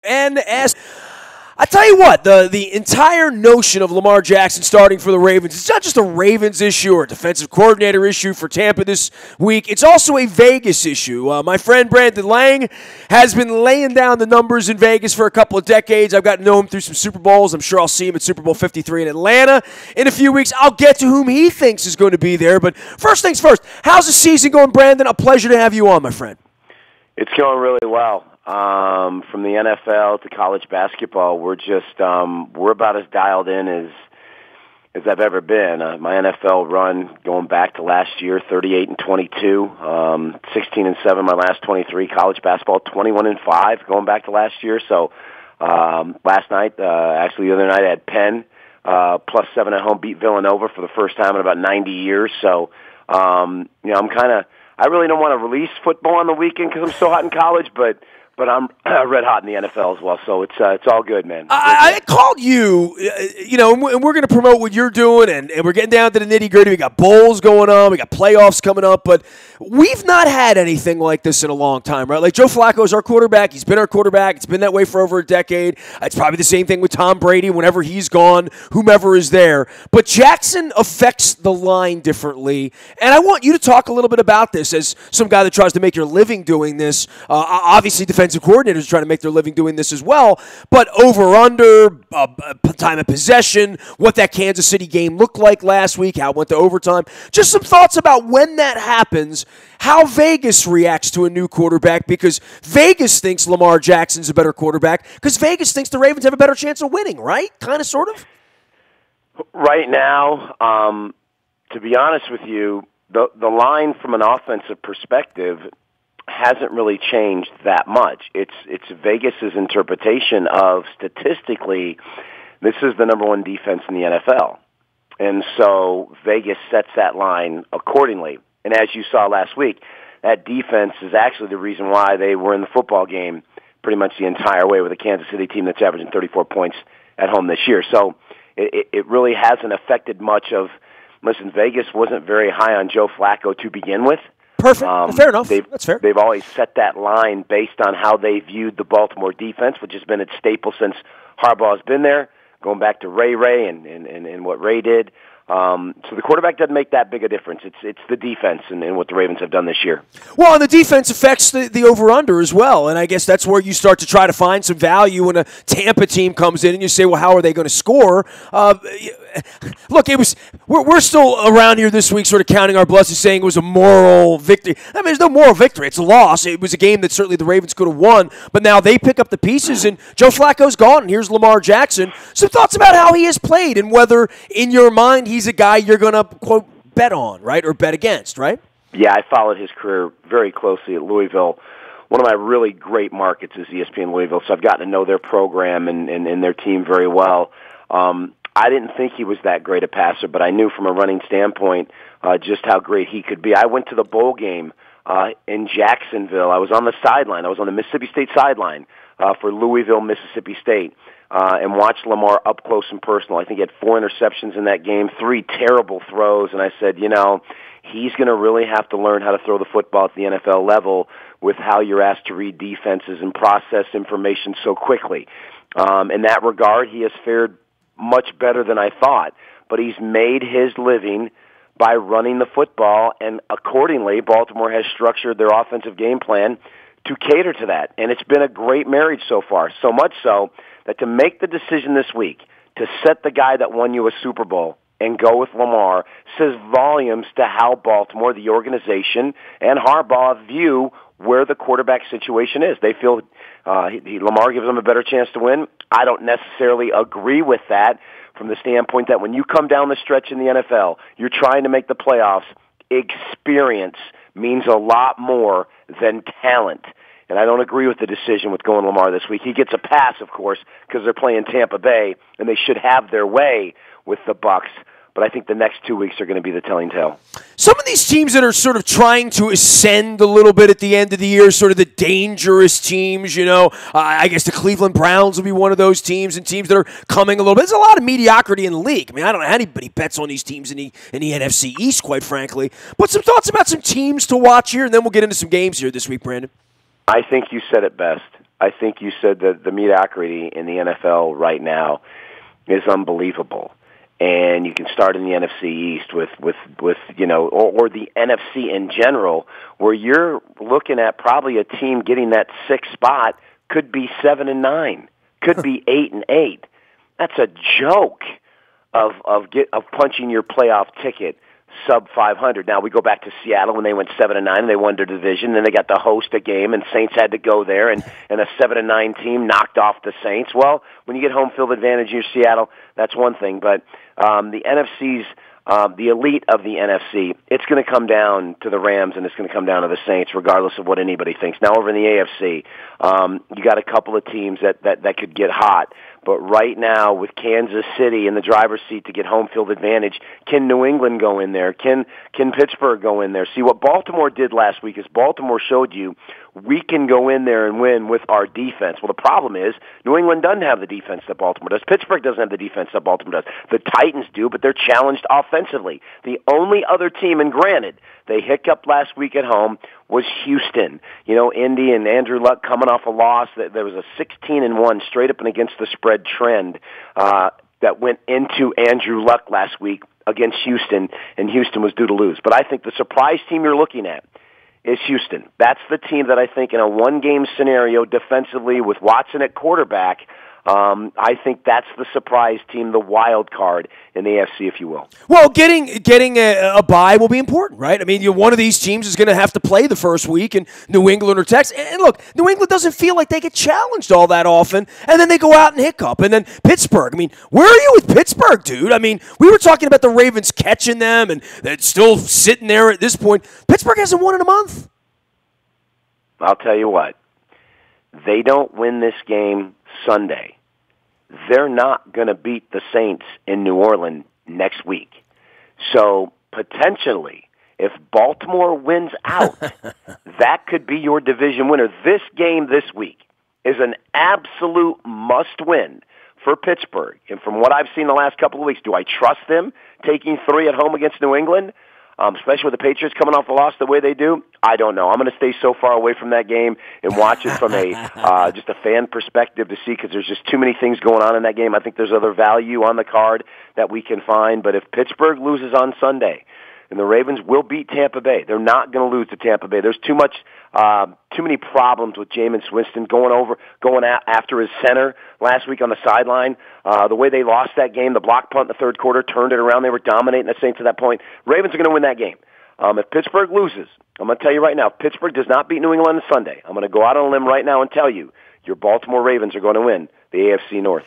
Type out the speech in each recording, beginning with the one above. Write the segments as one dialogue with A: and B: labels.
A: WNS. I tell you what, the entire notion of Lamar Jackson starting for the Ravens, it's not just a Ravens issue or a defensive coordinator issue for Tampa this week. It's also a Vegas issue. My friend Brandon Lang has been laying down the numbers in Vegas for a couple of decades. I've gotten to know him through some Super Bowls. I'm sure I'll see him at Super Bowl 53 in Atlanta in a few weeks. I'll get to whom he thinks is going to be there. But first things first, how's the season going, Brandon? A pleasure to have you on, my friend.
B: It's going really well. From the NFL to college basketball, we're about as dialed in as I've ever been. My NFL run going back to last year, 38-22, 16-7 my last 23. College basketball, 21-5 going back to last year. So last night, actually the other night, I had Penn +7 at home beat Villanova for the first time in about 90 years. So I really don't want to release football on the weekend because I'm so hot in college, but I'm red hot in the NFL as well, so it's all good, man.
A: I called you, and we're going to promote what you're doing, and we're getting down to the nitty-gritty. We got bowls going on, we got playoffs coming up, but we've not had anything like this in a long time, right? Like Joe Flacco is our quarterback. He's been our quarterback. It's been that way for over a decade. It's probably the same thing with Tom Brady whenever he's gone, whomever is there. But Jackson affects the line differently, and I want you to talk a little bit about this as some guy that tries to make your living doing this. Obviously, defensive coordinators trying to make their living doing this as well, but over-under, time of possession, what that Kansas City game looked like last week, how it went to overtime. Just some thoughts about when that happens, how Vegas reacts to a new quarterback, because Vegas thinks Lamar Jackson's a better quarterback, because Vegas thinks the Ravens have a better chance of winning, right? Kind of, sort of?
B: Right now, to be honest with you, the line from an offensive perspective hasn't really changed that much. It's Vegas's interpretation of, statistically, this is the number one defense in the NFL. And so Vegas sets that line accordingly. And as you saw last week, that defense is actually the reason why they were in the football game pretty much the entire way with a Kansas City team that's averaging 34 points at home this year. So it really hasn't affected much of, listen, Vegas wasn't very high on Joe Flacco to begin with.
A: Perfect. Fair enough. That's fair.
B: They've always set that line based on how they viewed the Baltimore defense, which has been its staple since Harbaugh's been there, going back to Ray and what Ray did. So the quarterback doesn't make that big a difference. It's the defense and what the Ravens have done this year.
A: Well, and the defense affects the over-under as well, and I guess that's where you start to try to find some value when a Tampa team comes in and you say, well, how are they going to score? Look, we're still around here this week sort of counting our blessings, saying it was a moral victory. I mean, there's no moral victory. It's a loss. It was a game that certainly the Ravens could have won, but now they pick up the pieces, and Joe Flacco's gone, and here's Lamar Jackson. Some thoughts about how he has played and whether, in your mind, he's a guy you're going to, quote, bet on, right, or bet against, right?
B: Yeah, I followed his career very closely at Louisville. One of my really great markets is ESPN Louisville, so I've gotten to know their program and their team very well. I didn't think he was that great a passer, but I knew from a running standpoint just how great he could be. I went to the bowl game in Jacksonville. I was on the sideline. I was on the Mississippi State sideline for Louisville, Mississippi State, and watched Lamar up close and personal. I think he had 4 interceptions in that game, 3 terrible throws, and I said, he's going to really have to learn how to throw the football at the NFL level with how you're asked to read defenses and process information so quickly. In that regard, he has fared much better than I thought, but he's made his living by running the football, and accordingly, Baltimore has structured their offensive game plan to cater to that, and it's been a great marriage so far, so much so that to make the decision this week to set the guy that won you a Super Bowl and go with Lamar says volumes to how Baltimore, the organization, and Harbaugh view where the quarterback situation is. They feel Lamar gives them a better chance to win. I don't necessarily agree with that from the standpoint that when you come down the stretch in the NFL, you're trying to make the playoffs, experience means a lot more than talent. And I don't agree with the decision with going Lamar this week. He gets a pass, of course, because they're playing Tampa Bay, and they should have their way with the Bucs. But I think the next 2 weeks are going to be the telling tale.
A: Some of these teams that are sort of trying to ascend a little bit at the end of the year, sort of the dangerous teams, I guess the Cleveland Browns will be one of those teams, and teams that are coming a little bit. There's a lot of mediocrity in the league. I mean, I don't know how anybody bets on these teams in the NFC East, quite frankly. But some thoughts about some teams to watch here, and then we'll get into some games here this week, Brandon.
B: I think you said it best. I think you said that the mediocrity in the NFL right now is unbelievable. And you can start in the NFC East with or the NFC in general, where you're looking at probably a team getting that sixth spot could be 7-9, could be 8-8. That's a joke of punching your playoff ticket sub 500. Now we go back to Seattle when they went 7-9 and they won their division. Then they got to host a game, and Saints had to go there, and a 7-9 team knocked off the Saints. Well, when you get home field advantage, you're Seattle. That's one thing, but the NFC's the elite of the NFC, it's going to come down to the Rams and it's going to come down to the Saints, regardless of what anybody thinks. Now over in the AFC, you got a couple of teams that could get hot. But right now, with Kansas City in the driver's seat to get home field advantage, can New England go in there? Can Pittsburgh go in there? See, what Baltimore did last week is Baltimore showed you we can go in there and win with our defense. Well, the problem is New England doesn't have the defense that Baltimore does. Pittsburgh doesn't have the defense that Baltimore does. The Titans do, but they're challenged offensively. The only other team, and granted, they hiccuped last week at home, was Houston. You know, Indy and Andrew Luck coming off a loss. There was a 16-1 straight up and against the spread trend that went into Andrew Luck last week against Houston, and Houston was due to lose. But I think the surprise team you're looking at is Houston. That's the team that I think in a one-game scenario defensively with Watson at quarterback, I think that's the surprise team, the wild card in the AFC, if you will.
A: Well, getting a bye will be important, right? I mean, one of these teams is going to have to play the first week, and New England or Texas. And look, New England doesn't feel like they get challenged all that often, and then they go out and hiccup. And then Pittsburgh. I mean, where are you with Pittsburgh, dude? I mean, we were talking about the Ravens catching them, and they're still sitting there at this point. Pittsburgh hasn't won in a month.
B: I'll tell you what. They don't win this game Sunday, they're not going to beat the Saints in New Orleans next week. So potentially, if Baltimore wins out, that could be your division winner. This game this week is an absolute must-win for Pittsburgh. And from what I've seen the last couple of weeks, do I trust them taking 3 at home against New England? Especially with the Patriots coming off the loss the way they do, I don't know. I'm going to stay so far away from that game and watch it from a just a fan perspective to see, because there's just too many things going on in that game. I think there's other value on the card that we can find. But if Pittsburgh loses on Sunday, and the Ravens will beat Tampa Bay, they're not going to lose to Tampa Bay. There's too many problems with Jameis Winston going after his center last week on the sideline. The way they lost that game, the block punt in the third quarter turned it around. They were dominating the Saints to that point. Ravens are going to win that game. If Pittsburgh loses, I'm going to tell you right now, if Pittsburgh does not beat New England on Sunday, I'm going to go out on a limb right now and tell you your Baltimore Ravens are going to win the AFC North.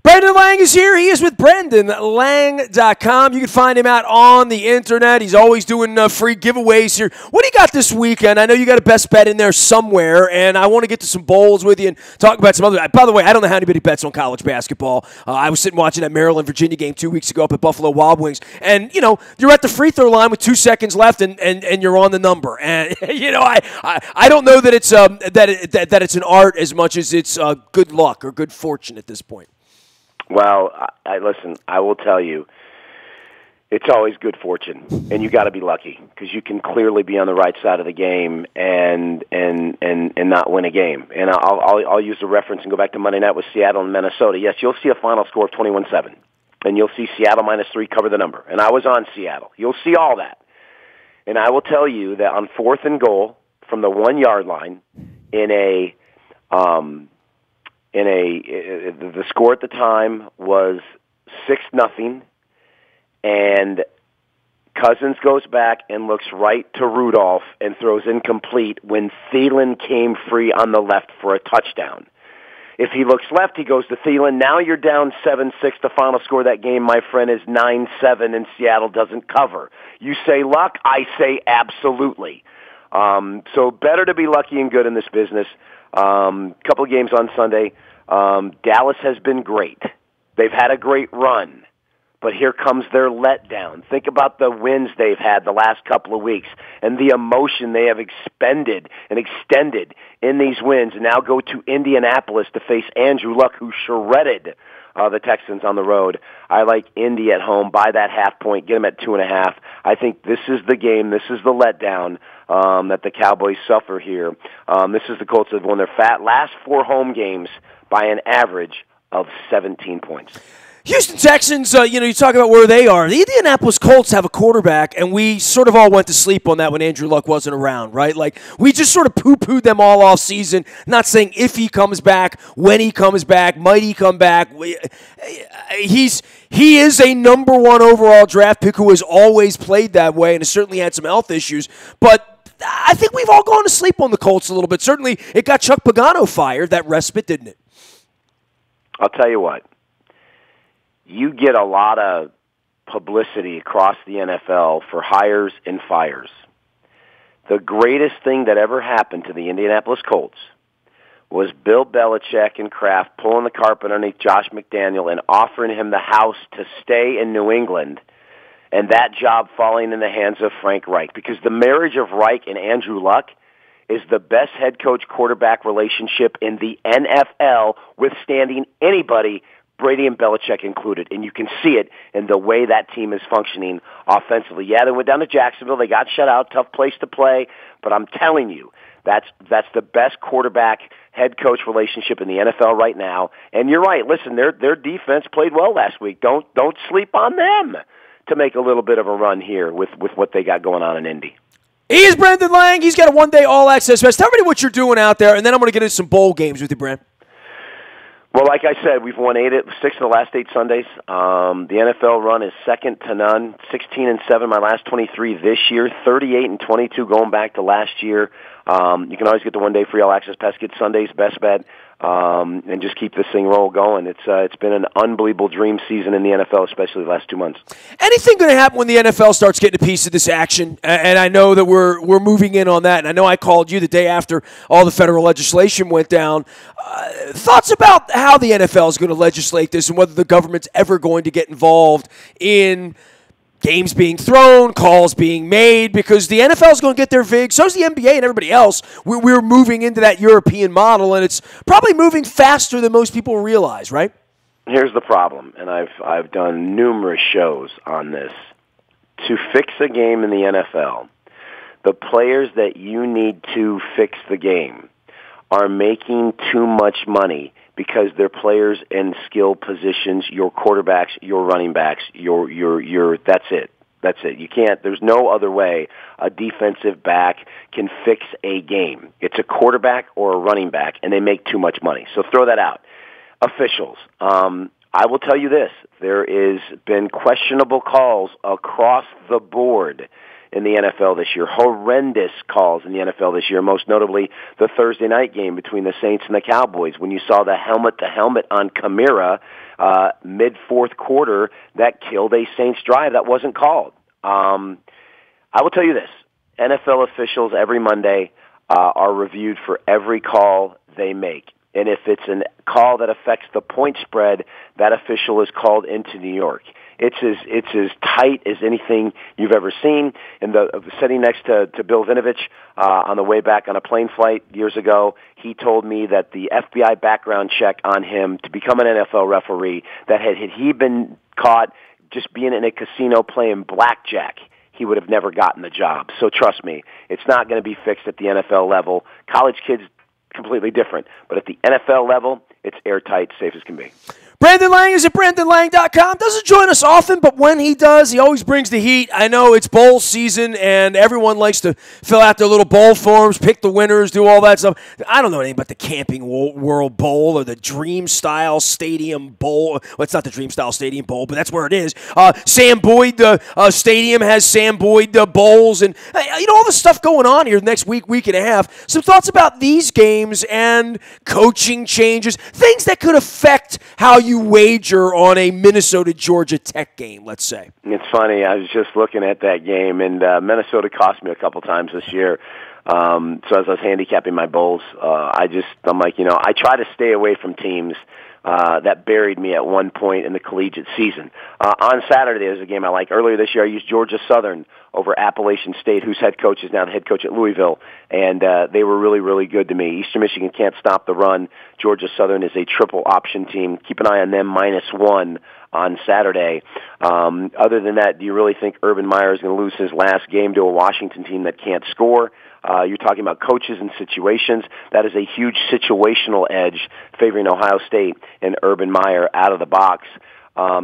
A: Brendan Lang is here. He is with BrendanLang.com. You can find him out on the internet. He's always doing free giveaways here. What do you got this weekend? I know you got a best bet in there somewhere, and I want to get to some bowls with you and talk about some other. By the way, I don't know how anybody bets on college basketball. I was sitting watching that Maryland-Virginia game 2 weeks ago up at Buffalo Wild Wings, and, you're at the free throw line with 2 seconds left, and you're on the number. And, I don't know that it's that it's an art as much as it's good luck or good fortune at this point.
B: Well, listen, I will tell you, it's always good fortune, and you got to be lucky, because you can clearly be on the right side of the game and not win a game. And I'll use the reference and go back to Monday night with Seattle and Minnesota. Yes, you'll see a final score of 21-7, and you'll see Seattle -3 cover the number. And I was on Seattle. You'll see all that. And I will tell you that on 4th and goal from the 1-yard line the score at the time was 6-0, and Cousins goes back and looks right to Rudolph and throws incomplete when Thielen came free on the left for a touchdown. If he looks left, he goes to Thielen. Now you're down 7-6. The final score of that game, my friend, is 9-7, and Seattle doesn't cover. You say luck, I say absolutely. So better to be lucky and good in this business. Couple of games on Sunday. Dallas has been great. They've had a great run, but here comes their letdown. Think about the wins they've had the last couple of weeks and the emotion they have expended and extended in these wins, and now go to Indianapolis to face Andrew Luck, who shredded the Texans on the road. I like Indy at home. Buy that half point. Get them at 2.5. I think this is the game. This is the letdown that the Cowboys suffer here. This is the Colts that have won their last 4 home games by an average of 17 points.
A: Houston Texans, you talk about where they are. The Indianapolis Colts have a quarterback, and we sort of all went to sleep on that when Andrew Luck wasn't around, right? Like, we just sort of poo-pooed them all off season, not saying if he comes back, when he comes back, might he come back. He is a number 1 overall draft pick who has always played that way and has certainly had some health issues, but I think we've all gone to sleep on the Colts a little bit. Certainly, it got Chuck Pagano fired, that respite, didn't it?
B: I'll tell you what. You get a lot of publicity across the NFL for hires and fires. The greatest thing that ever happened to the Indianapolis Colts was Bill Belichick and Kraft pulling the carpet underneath Josh McDaniel and offering him the house to stay in New England, and that job falling in the hands of Frank Reich. Because the marriage of Reich and Andrew Luck is the best head coach-quarterback relationship in the NFL, withstanding anybody, Brady and Belichick included, and you can see it in the way that team is functioning offensively. Yeah, they went down to Jacksonville. They got shut out. Tough place to play. But I'm telling you, that's the best quarterback-head coach relationship in the NFL right now. And you're right. Listen, their defense played well last week. Don't sleep on them to make a little bit of a run here with what they got going on in Indy.
A: He is Brandon Lang. He's got a one-day all-access pass. Tell everybody what you're doing out there, and then I'm going to get into some bowl games with you, Brand.
B: Well, like I said, we've won 6 of the last 8 Sundays. The NFL run is second to none. 16-7 my last 23 this year. 38-22 going back to last year. You can always get the one-day free all-access pass. Get Sundays best bet, and just keep this thing roll going. It's been an unbelievable dream season in the NFL, especially the last 2 months. Anything
A: going to happen when the NFL starts getting a piece of this action? And I know that we're moving in on that. And I know I called you the day after all the federal legislation went down. Thoughts about how the NFL is going to legislate this and whether the government's ever going to get involved in games being thrown, calls being made, because the NFL is going to get their vig. So is the NBA and everybody else. We're moving into that European model, and it's probably moving faster than most people realize, right?
B: Here's the problem, and I've done numerous shows on this. To fix a game in the NFL, the players that you need to fix the game are making too much money because they're players in skill positions, your quarterbacks, your running backs, your that's it. That's it. You can't, there's no other way a defensive back can fix a game. It's a quarterback or a running back, and they make too much money. So throw that out. Officials. I will tell you this. There has been questionable calls across the board in the NFL this year. Horrendous calls in the NFL this year, most notably the Thursday night game between the Saints and the Cowboys when you saw the helmet-to-helmet on Kamara mid-fourth quarter that killed a Saints drive. That wasn't called. I will tell you this. NFL officials every Monday are reviewed for every call they make. And if it's a call that affects the point spread, that official is called into New York. It's as tight as anything you've ever seen. In the sitting next to Bill Vinovich on the way back on a plane flight years ago, he told me that the FBI background check on him to become an NFL referee, that had he been caught just being in a casino playing blackjack, he would have never gotten the job. So trust me, it's not going to be fixed at the NFL level. College kids, completely different. But at the NFL level, it's airtight, safe as can be.
A: Brandon Lang is at BrandonLang.com. Doesn't join us often, but when he does, he always brings the heat. I know it's bowl season, and everyone likes to fill out their little bowl forms, pick the winners, do all that stuff. I don't know anything about the Camping World Bowl or the Dream Style Stadium Bowl. Well, it's not the Dream Style Stadium Bowl, but that's where it is. Sam Boyd Stadium has Sam Boyd bowls, and all the stuff going on here the next week and a half. Some thoughts about these games and coaching changes, things that could affect how you wager on a Minnesota-Georgia Tech game, let's say.
B: It's funny. I was just looking at that game, and Minnesota cost me a couple times this year. So as I was handicapping my bowls, I'm like, I try to stay away from teams that buried me at one point in the collegiate season. On Saturday, there's a game I like. Earlier this year, I used Georgia Southern over Appalachian State, whose head coach is now the head coach at Louisville, and they were really, really good to me. Eastern Michigan can't stop the run. Georgia Southern is a triple option team. Keep an eye on them, -1 on Saturday. Other than that, do you really think Urban Meyer is going to lose his last game to a Washington team that can't score? You're talking about coaches and situations. That is a huge situational edge favoring Ohio State and Urban Meyer out of the box.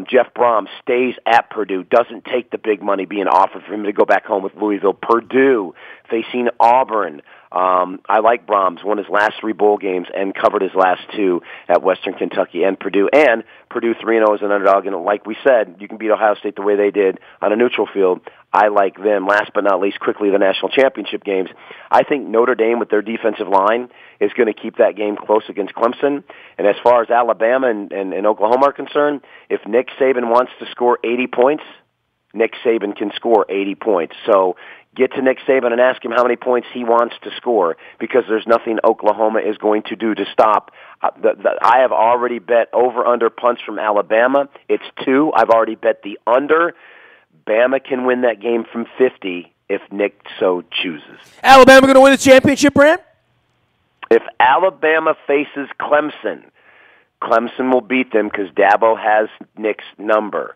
B: Jeff Brom stays at Purdue, doesn't take the big money being offered for him to go back home with Louisville. Purdue facing Auburn. I like Brahms, won his last 3 bowl games and covered his last 2 at Western Kentucky and Purdue. And Purdue 3-0 as an underdog. And like we said, you can beat Ohio State the way they did on a neutral field. I like them. Last but not least, quickly, the national championship games. I think Notre Dame with their defensive line is going to keep that game close against Clemson. And as far as Alabama and Oklahoma are concerned, if Nick Saban wants to score 80 points, Nick Saban can score 80 points. So get to Nick Saban and ask him how many points he wants to score, because there's nothing Oklahoma is going to do to stop. I have already bet over-under punts from Alabama. It's 2. I've already bet the under. Bama can win that game from 50 if Nick so chooses.
A: Alabama going to win the championship, Brant?
B: If Alabama faces Clemson, Clemson will beat them because Dabo has Nick's number.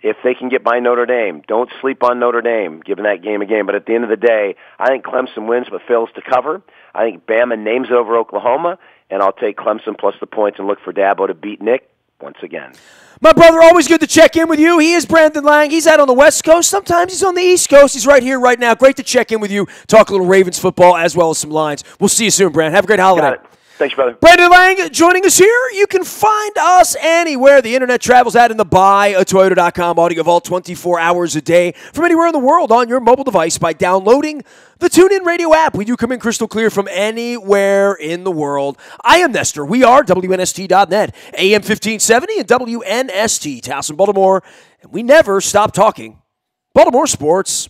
B: If they can get by Notre Dame, don't sleep on Notre Dame, giving that game a game. But at the end of the day, I think Clemson wins but fails to cover. I think Bama names it over Oklahoma, and I'll take Clemson plus the points and look for Dabo to beat Nick once again.
A: My brother, always good to check in with you. He is Brandon Lang. He's out on the West Coast. Sometimes he's on the East Coast. He's right here, right now. Great to check in with you, talk a little Ravens football as well as some lines. We'll see you soon, Brand. Have a great holiday.
B: Got it. Thanks, brother.
A: Brandon Lang joining us here. You can find us anywhere the internet travels at in the buyatoyota.com audio vault 24 hours a day from anywhere in the world on your mobile device by downloading the TuneIn Radio app. We do come in crystal clear from anywhere in the world. I am Nestor. We are WNST.net, AM 1570 and WNST, Towson, Baltimore. And we never stop talking Baltimore sports.